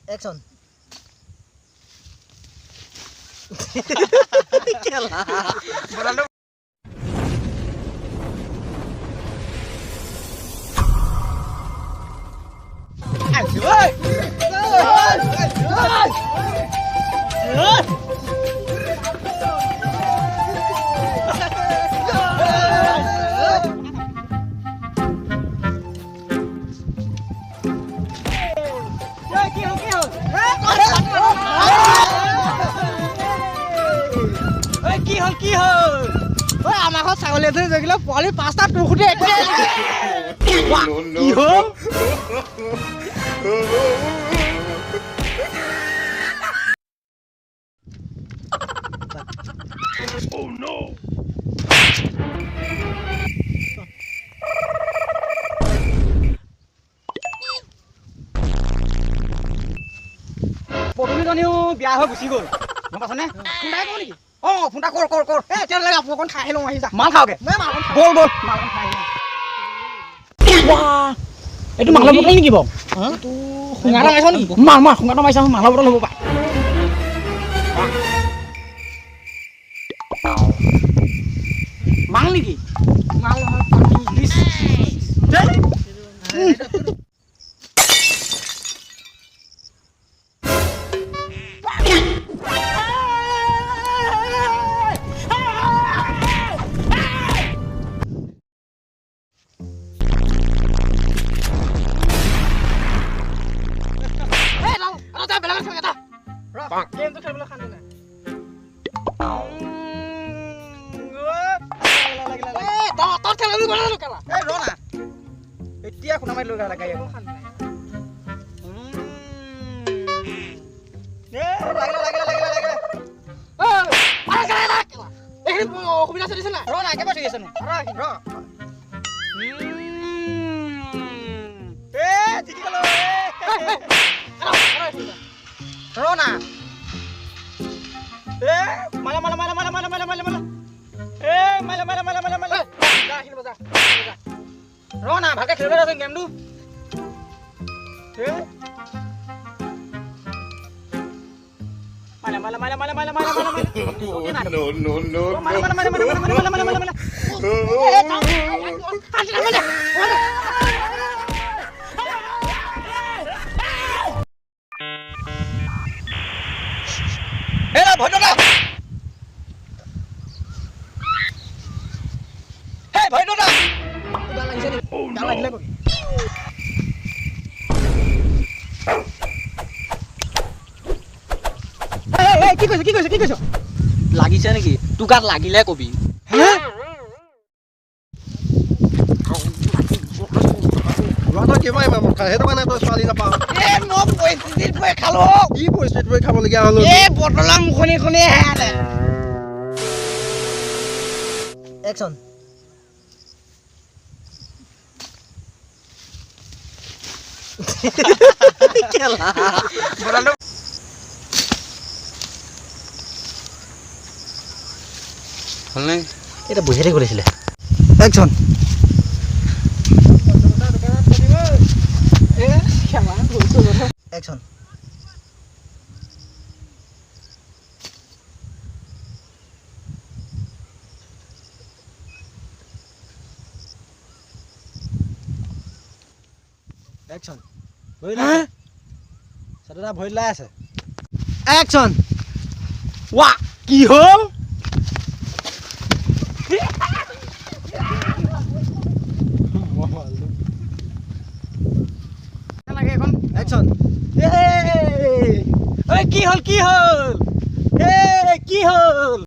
Action. কি হল আমাৰ ঘৰত ছাগলী এজনী জগিলে পোৱালি 5টা টুকুৰে কি হল Oh no! পবিজনীও বিয়া হৈ গুচি গ'ল গম পাছনে ফোনটা কৰো নেকি ফোনটা কৰ এ এতিয়া লাগে আপু অকণ খাই লওঁ আহি যা মাল খাওগে বল মালখন খাই ৱাহ এইটো মালৰ বটল নেকি বাৰু এইটো খুঙাটা মাৰিছ নেকি মাৰ খুঙাটা মাৰিছ মালৰ বটল হ'ব পায় মাল নেকি মাল নহয় প্লিজ Game tu খেলবলৈ খান্দি নাই তই খেললৈ গ'লা নো কেলা এ ৰ না এতিয়া খুনা মাৰি লৈ গ'লা গাই আকৌ খান্দি নাই এ লাগিলে ও আরে কেলা কেলা এইখিনি অসুবিধা চলিছে না ৰ না কেবা চলি আছে নো ৰ এ জিকি গ'ল ৰ না এ মালা এ মালা যা হিল বজা ৰ না ভালকে খেলিবলৈ আছে গেমটো এ মালা no মালা এলা ভয়দলা হে ভয়দলা গাল লাগিছে নি গাল লাগিলে কবি এই কি কৈছ লাগিছে নেকি তু গাত লাগিলে কবি হে ৰটা কেমাই মামা খাই হেটো মানে তই ছোৱালী নাপাও এ মই পইচিত পই খালো কি পইচিত পই খাব লগিয়া হলো এ বটলা মুখনি হেলে Action. Kela. Boralo. হলনে এটা বুঝাই করেছিল Action. Action. Action. Hả? Sao đó ভয় লাই আছে? Action. Wow, কি হল? লাগে এখন Action. এই কি হল? এই কি হল?